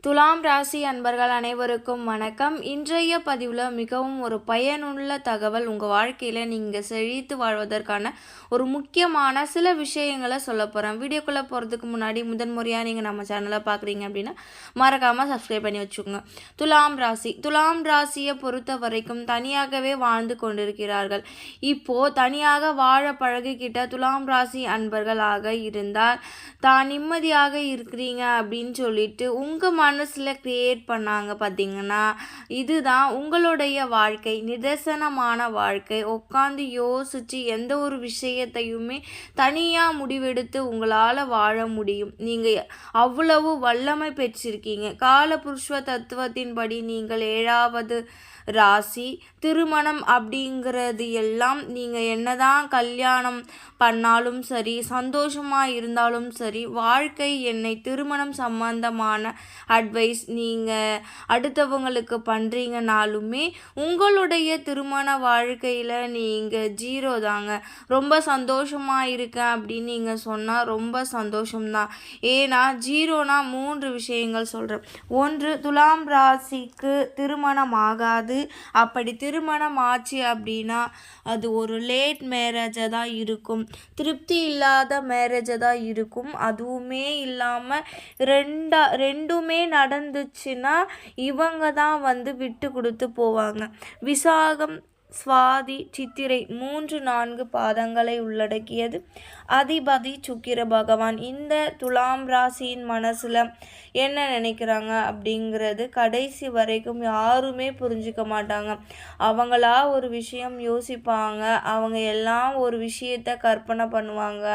துலாம் ராசி அன்பர்கள் அனைவருக்கும் வணக்கம். இன்றைய பதிவில் மிகவும் ஒரு பயனுள்ள தகவல். உங்கள் வாழ்க்கையில் நீங்கள் செழித்து வாழ்வதற்கான ஒரு முக்கியமான சில விஷயங்களை சொல்ல போகிறேன். வீடியோக்குள்ளே போகிறதுக்கு முன்னாடி முதன்முறையாக நீங்கள் நம்ம சேனலை பார்க்குறீங்க அப்படின்னா மறக்காமல் சப்ஸ்கிரைப் பண்ணி வச்சுக்கோங்க. துலாம் ராசியை பொறுத்த வரைக்கும் தனியாகவே வாழ்ந்து கொண்டிருக்கிறார்கள். இப்போது தனியாக வாழ பழகிக்கிட்ட துலாம் ராசி அன்பர்களாக இருந்தால் தான் நிம்மதியாக இருக்கிறீங்க அப்படின்னு சொல்லிட்டு உங்கள் மனசில் க்ரியேட் பண்ணாங்க பார்த்தீங்கன்னா, இதுதான் உங்களுடைய வாழ்க்கை, நிதர்சனமான வாழ்க்கை. உட்காந்து யோசித்து எந்த ஒரு விஷயத்தையுமே தனியாக முடிவெடுத்து உங்களால் வாழ முடியும். நீங்கள் அவ்வளவு வல்லமை பெற்றிருக்கீங்க. காலபுருஷ தத்துவத்தின்படி நீங்கள் 7வது ராசி. திருமணம் அப்படிங்கிறது எல்லாம் நீங்கள் என்னதான் கல்யாணம் பண்ணாலும் சரி, சந்தோஷமாக இருந்தாலும் சரி, வாழ்க்கை என்னை திருமணம் சம்பந்தமான அட்வைஸ் நீங்கள் அடுத்தவங்களுக்கு பண்ணுறீங்கனாலுமே உங்களுடைய திருமண வாழ்க்கையில் நீங்கள் 0 தாங்க. ரொம்ப சந்தோஷமாக இருக்கேன் அப்படின்னு நீங்கள் சொன்னால் ரொம்ப சந்தோஷம்தான். ஏன்னா 0னா 3 விஷயங்கள் சொல்கிறேன். 1, துலாம் ராசிக்கு திருமணம் ஆகாது. அப்படி திருமணம் ஆச்சு அப்படின்னா அது ஒரு லேட் மேரேஜாக தான் இருக்கும், திருப்தி இல்லாத மேரேஜாக தான் இருக்கும். அதுவுமே இல்லாமல் ரெண்டுமே நடந்துச்சுன்னா இவங்க தான் வந்து விட்டு கொடுத்து போவாங்க. விசாகம், சுவாதி, சித்திரை 3-4 பாதங்களை உள்ளடக்கியது. அதிபதி சுக்கிர பகவான். இந்த துலாம் ராசியின் மனசில் என்ன நினைக்கிறாங்க அப்படிங்கிறது கடைசி வரைக்கும் யாருமே புரிஞ்சிக்க மாட்டாங்க. அவங்களா ஒரு விஷயம் யோசிப்பாங்க, அவங்க எல்லாம் ஒரு விஷயத்தை கற்பனை பண்ணுவாங்க.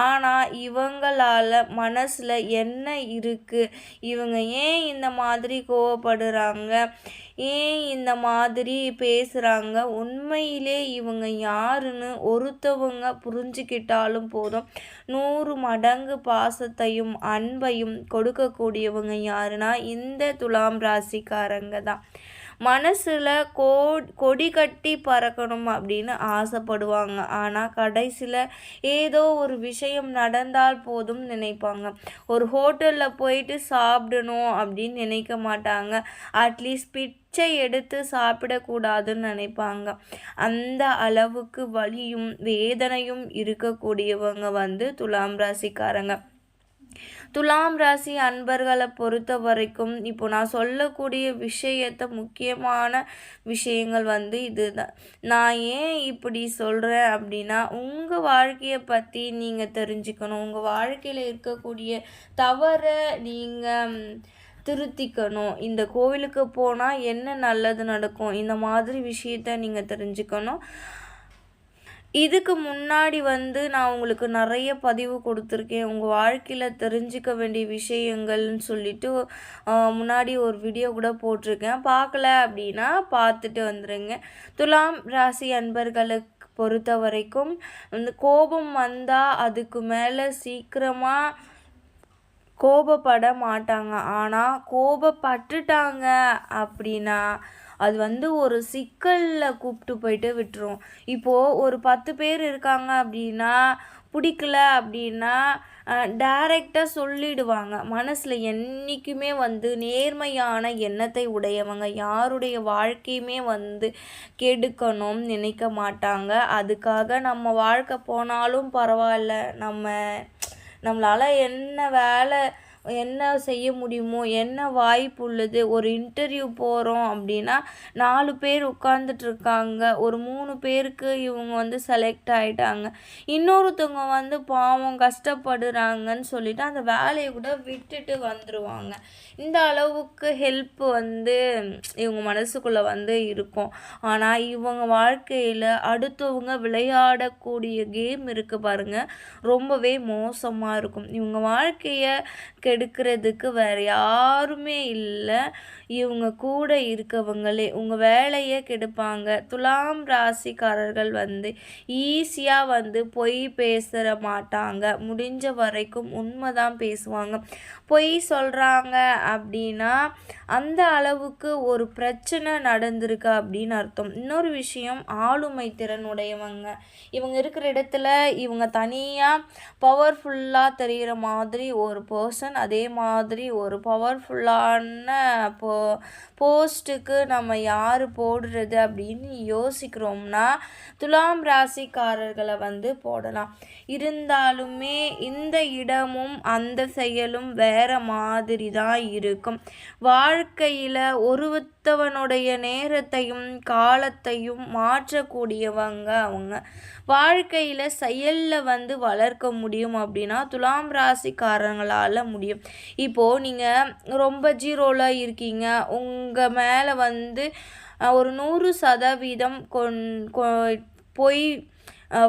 ஆனால் இவங்களால் மனசில் என்ன இருக்குது, இவங்க ஏன் இந்த மாதிரி கோவப்படுறாங்க, ஏன் இந்த மாதிரி பேசுகிறாங்க, உண்மையிலே இவங்க யாருன்னு ஒருத்தவங்க புரிஞ்சுக்கிட்டாலும் போதும். 100 மடங்கு பாசத்தையும் அன்பையும் கொடுக்கக்கூடியவங்க யாருன்னா இந்த துலாம் ராசிக்காரங்க தான். மனசில் கொடி கட்டி பறக்கணும் அப்படின்னு ஆசைப்படுவாங்க. ஆனால் கடைசியில் ஏதோ ஒரு விஷயம் நடந்தால் போதும் நினைப்பாங்க. ஒரு ஹோட்டலில் போயிட்டு சாப்பிடணும் அப்படின்னு நினைக்க மாட்டாங்க. அட்லீஸ்ட் பிச்சை எடுத்து சாப்பிடக்கூடாதுன்னு நினைப்பாங்க. அந்த அளவுக்கு வலியும் வேதனையும் இருக்கக்கூடியவங்க வந்து துலாம் ராசிக்காரங்க. துலாம் ராசி அன்பர்களை பொறுத்த வரைக்கும் இப்போ நான் சொல்லக்கூடிய முக்கியமான விஷயங்கள் வந்து இதுதான். நான் ஏன் இப்படி சொல்கிறேன் அப்படின்னா, உங்கள் வாழ்க்கையை பற்றி நீங்கள் தெரிஞ்சுக்கணும். உங்கள் வாழ்க்கையில் இருக்கக்கூடிய தவறை நீங்கள் திருத்திக்கணும். இந்த கோவிலுக்கு போனால் என்ன நல்லது நடக்கும், இந்த மாதிரி விஷயத்த நீங்கள் தெரிஞ்சுக்கணும். இதுக்கு முன்னாடி வந்து நான் உங்களுக்கு நிறைய பதிவு கொடுத்துருக்கேன். உங்கள் வாழ்க்கையில் தெரிஞ்சிக்க வேண்டிய விஷயங்கள்னு சொல்லிட்டு முன்னாடி ஒரு வீடியோ கூட போட்டிருக்கேன். பார்க்கல அப்படின்னா பார்த்துட்டு வந்துடுங்க. துலாம் ராசி அன்பர்களுக்கு பொறுத்த வரைக்கும் வந்து கோபம் வந்தால் அதுக்கு மேலே சீக்கிரமாக கோபப்பட மாட்டாங்க. ஆனால் கோபப்பட்டுட்டாங்க அப்படின்னா அது வந்து ஒரு சிக்கலில் கூப்பிட்டு போயிட்டு விட்டுரும். இப்போது ஒரு 10 பேர் இருக்காங்க அப்படின்னா, பிடிக்கல அப்படின்னா டைரெக்டாக சொல்லிடுவாங்க. மனசில் என்றைக்குமே வந்து நேர்மையான எண்ணத்தை உடையவங்க யாருடைய வாழ்க்கையுமே வந்து கெடுக்கணும்னு நினைக்க மாட்டாங்க. அதுக்காக நம்ம வாழ்க்கை போனாலும் பரவாயில்ல, நம்மளால் என்ன செய்ய முடியுமோ, என்ன வாய்ப்பு உள்ளது. ஒரு இன்டர்வியூ போகிறோம் அப்படின்னா 4 பேர் உட்காந்துட்ருக்காங்க, ஒரு 3 பேருக்கு இவங்க வந்து செலக்ட் ஆகிட்டாங்க, இன்னொருத்தவங்க வந்து பாவம் கஷ்டப்படுறாங்கன்னு சொல்லிட்டு அந்த வேலையை கூட விட்டுட்டு வந்துடுவாங்க. இந்த அளவுக்கு ஹெல்ப் வந்து இவங்க மனசுக்குள்ளே வந்து இருக்கும். ஆனால் இவங்க வாழ்க்கையில் அடுத்தவங்க விளையாடக்கூடிய கேம் இருக்குது பாருங்கள், ரொம்பவே மோசமாக இருக்கும். இவங்க வாழ்க்கையை கெடுக்கிறதுக்கு வேறு யாருமே இல்லை, இவங்க கூட இருக்கவங்களே. உங்கள் வேலையை கெடுப்பாங்க. துலாம் ராசிக்காரர்கள் வந்து ஈஸியாக வந்து பொய் பேசுகிற மாட்டாங்க. முடிஞ்ச வரைக்கும் உண்மை தான் பேசுவாங்க. பொய் சொல்கிறாங்க அப்படின்னா அந்த அளவுக்கு ஒரு பிரச்சனை நடந்திருக்கு அப்படின்னு அர்த்தம். இன்னொரு விஷயம், ஆளுமை திறன் உடையவங்க. இவங்க இருக்கிற இடத்துல இவங்க தனியாக பவர்ஃபுல்லாக தெரிகிற மாதிரி ஒரு பர்சன். அதே மாதிரி ஒரு பவர்ஃபுல்லான போஸ்ட்டுக்கு நம்ம யார் போடுறது அப்படின்னு யோசிக்கிறோம்னா துலாம் ராசிக்காரர்களை போடலாம். இருந்தாலுமே இந்த இடமும் அந்த செயலும் வேற மாதிரி தான் இருக்கும். வாழ்க்கையில் ஒருத்தவனுடைய நேரத்தையும் காலத்தையும் மாற்றக்கூடியவங்க அவங்க. வாழ்க்கையில் செயலில் வளர்க்க முடியும் அப்படின்னா துலாம் ராசிக்காரங்களால் முடியும். இப்போது நீங்கள் ரொம்ப ஜீரோவில் இருக்கீங்க, உங்கள் மேலே ஒரு 100% பொய்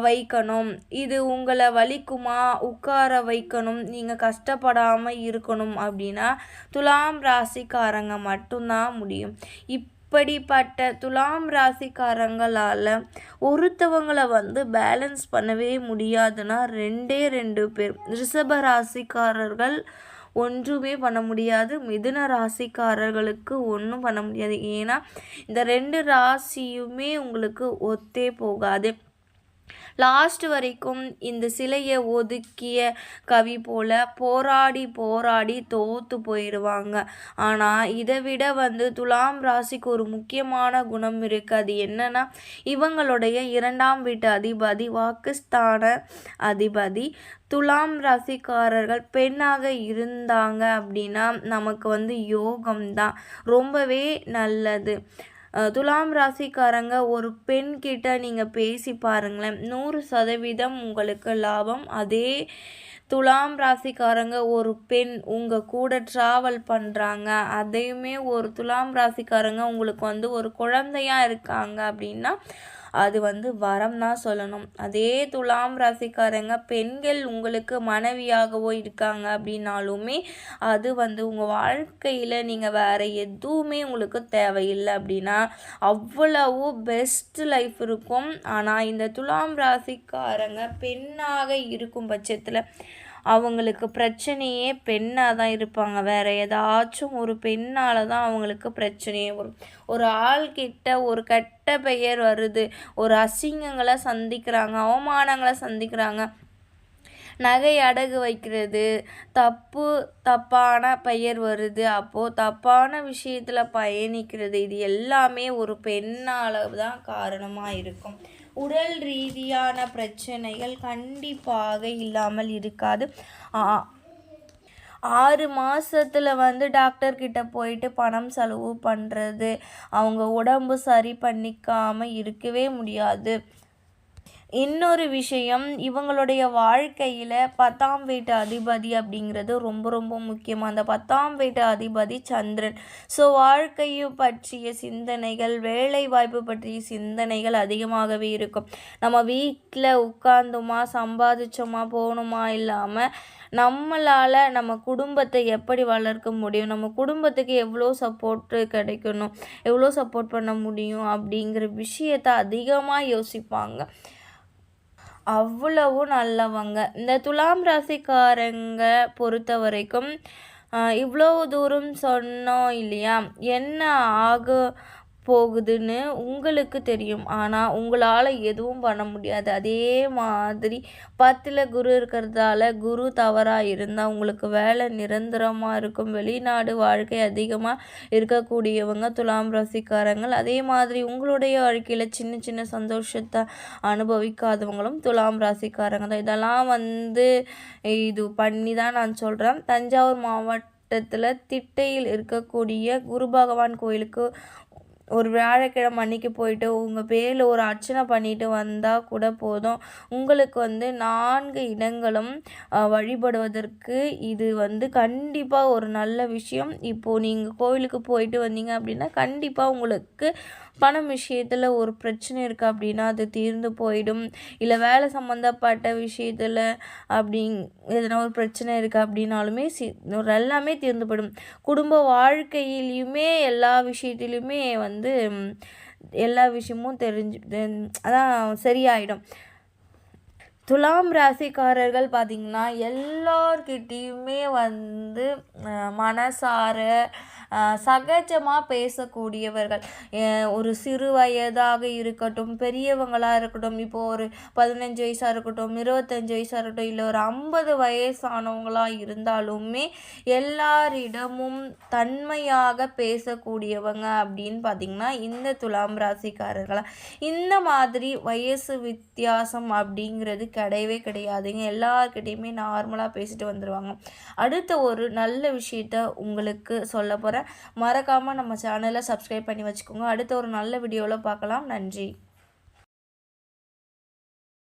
வைக்கணும், இது உங்களை வலிக்குமா, உட்கார வைக்கணும், நீங்கள் கஷ்டப்படாமல் இருக்கணும் அப்படின்னா துலாம் ராசிக்காரங்க மட்டும்தான் முடியும். இப்படிப்பட்ட துலாம் ராசிக்காரங்களால் ஒருத்தவங்களை பேலன்ஸ் பண்ணவே முடியாதுன்னா 2 பேர். ரிஷப ராசிக்காரர்கள் ஒன்றுமே பண்ண முடியாது, மிதுன ராசிக்காரர்களுக்கு ஒன்றும் பண்ண முடியாது. ஏன்னா இந்த 2 ராசியுமே உங்களுக்கு ஒத்தே போகாது. லாஸ்ட் வரைக்கும் இந்த சிலையை ஒதுக்கிய கவி போல போராடி போராடி தோத்து போயிடுவாங்க. ஆனால் இதை விட துலாம் ராசிக்கு ஒரு முக்கியமான குணம் இருக்குது. அது என்னன்னா இவங்களுடைய 2ஆம் வீட்டு அதிபதி வாக்குஸ்தான அதிபதி. துலாம் ராசிக்காரர்கள் பெண்ணாக இருந்தாங்க அப்படின்னா நமக்கு யோகம்தான், ரொம்பவே நல்லது. துலாம் ராசிக்காரங்க ஒரு பெண் கிட்ட நீங்கள் பேசி பாருங்களேன், 100% உங்களுக்கு லாபம். அதே துலாம் ராசிக்காரங்க ஒரு பெண் உங்கள் கூட ட்ராவல் பண்ணுறாங்க, அதையுமே ஒரு துலாம் ராசிக்காரங்க உங்களுக்கு ஒரு குழந்தையாக இருக்காங்க அப்படின்னா அது வரம் தான் சொல்லணும். அதே துலாம் ராசிக்காரங்க பெண்கள் உங்களுக்கு மனைவியாகவோ இருக்காங்க அப்படின்னாலுமே அது உங்கள் வாழ்க்கையில் நீங்கள் வேறு எதுவுமே உங்களுக்கு தேவையில்லை அப்படின்னா அவ்வளவு பெஸ்ட் லைஃப் இருக்கும். ஆனால் இந்த துலாம் ராசிக்காரங்க பெண்ணாக இருக்கும் பட்சத்தில் அவங்களுக்கு பிரச்சனையே பெண்ணாக தான் இருப்பாங்க. வேறு ஏதாச்சும் ஒரு பெண்ணால் தான் அவங்களுக்கு பிரச்சனையே வரும். ஒரு ஆள்கிட்ட ஒரு கெட்ட பெயர் வருது, ஒரு அசிங்கங்களை சந்திக்கிறாங்க, அவமானங்களை சந்திக்கிறாங்க, நகை அடகு வைக்கிறது, தப்பான பெயர் வருது, அப்போது தப்பான விஷயத்தில் பயணிக்கிறது, இது எல்லாமே ஒரு பெண்ணால் தான் காரணமாக இருக்கும். உடல் ரீதியான பிரச்சனைகள் கண்டிப்பாக இல்லாமல் இருக்காது. 6 மாதத்தில் டாக்டர்கிட்ட போயிட்டு பணம் செலவு பண்ணுறது, அவங்க உடம்பு சரி பண்ணிக்காமல் இருக்கவே முடியாது. இன்னொரு விஷயம், இவங்களுடைய வாழ்க்கையில் 10ஆம் வீட்டு அதிபதி அப்படிங்கிறது ரொம்ப ரொம்ப முக்கியமாக. அந்த 10ஆம் வீட்டு அதிபதி சந்திரன். ஸோ வாழ்க்கையை பற்றிய சிந்தனைகள், வேலை வாய்ப்பு பற்றிய சிந்தனைகள் அதிகமாகவே இருக்கும். நம்ம வீட்டில் உட்கார்ந்தோமா, சம்பாதிச்சோமா, போகணுமா இல்லாமல் நம்மளால் நம்ம குடும்பத்தை எப்படி வளர்க்க முடியும், நம்ம குடும்பத்துக்கு எவ்வளோ சப்போர்ட்டு கிடைக்கணும், எவ்வளோ சப்போர்ட் பண்ண முடியும் அப்படிங்கிற விஷயத்தை அதிகமாக யோசிப்பாங்க. அவ்வளவு நல்லவங்க. இந்த துலாம் ராசிக்காரங்க பொறுத்த வரைக்கும் இவ்வளோ தூரம் சொன்னோம் இல்லையா, என்ன ஆக போகுதுன்னு உங்களுக்கு தெரியும். ஆனால் உங்களால் எதுவும் பண்ண முடியாது. அதே மாதிரி 10ல் குரு இருக்கிறதால குரு தவறாக இருந்தால் உங்களுக்கு வேலை நிரந்தரமாக இருக்கும். வெளிநாடு வாழ்க்கை அதிகமாக இருக்கக்கூடியவங்க துலாம் ராசிக்காரங்கள். அதே மாதிரி உங்களுடைய வாழ்க்கையில் சின்ன சின்ன சந்தோஷத்தை அனுபவிக்காதவங்களும் துலாம் ராசிக்காரங்க தான். இதெல்லாம் இது பண்ணி தான் நான் சொல்கிறேன். தஞ்சாவூர் மாவட்டத்தில் திட்டையில் இருக்கக்கூடிய குரு பகவான் கோயிலுக்கு ஒரு வியாழக்கிழமை அன்னைக்கு போயிட்டு உங்கள் பேரில் ஒரு அர்ச்சனை பண்ணிட்டு வந்தால் கூட போதும். உங்களுக்கு 4 இடங்களும் வழிபடுவதற்கு இது கண்டிப்பாக ஒரு நல்ல விஷயம். இப்போது நீங்கள் கோவிலுக்கு போயிட்டு வந்தீங்க அப்படின்னா கண்டிப்பாக உங்களுக்கு பணம் விஷயத்தில் ஒரு பிரச்சனை இருக்குது அப்படின்னா அது தீர்ந்து போயிடும். இல்லை வேலை சம்மந்தப்பட்ட விஷயத்தில் எதனா ஒரு பிரச்சனை இருக்குது அப்படின்னாலுமே எல்லாமே தீர்ந்து போயிடும். குடும்ப வாழ்க்கையிலையுமே எல்லா விஷயத்துலையுமே எல்லா விஷயமும் அதான் சரியாயிடும். துலாம் ராசிக்காரர்கள் பார்த்திங்கன்னா எல்லார்கிட்டேயுமே மனசார சகஜமாக பேசக்கூடியவர்கள். ஒரு சிறு வயதாக இருக்கட்டும், பெரியவங்களாக இருக்கட்டும், இப்போது ஒரு 15 வயசாக இருக்கட்டும், 25 வயசாக இருக்கட்டும், இல்லை ஒரு 50 வயசானவங்களாக இருந்தாலுமே எல்லாரிடமும் தன்மையாக பேசக்கூடியவங்க அப்படின்னு பார்த்திங்கன்னா இந்த துலாம் ராசிக்காரர்களா. இந்த மாதிரி வயசு வித்தியாசம் அப்படிங்கிறது கிடையவே கிடையாதுங்க. எல்லார்கிட்டையுமே நார்மலாக பேசிட்டு வந்துடுவாங்க. அடுத்த ஒரு நல்ல விஷயத்த உங்களுக்கு சொல்ல போகிறேன். மறக்காமல் நம்ம சேனலை சப்ஸ்கிரைப் பண்ணி வச்சுக்கோங்க. அடுத்த ஒரு நல்ல வீடியோவில் பார்க்கலாம். நன்றி.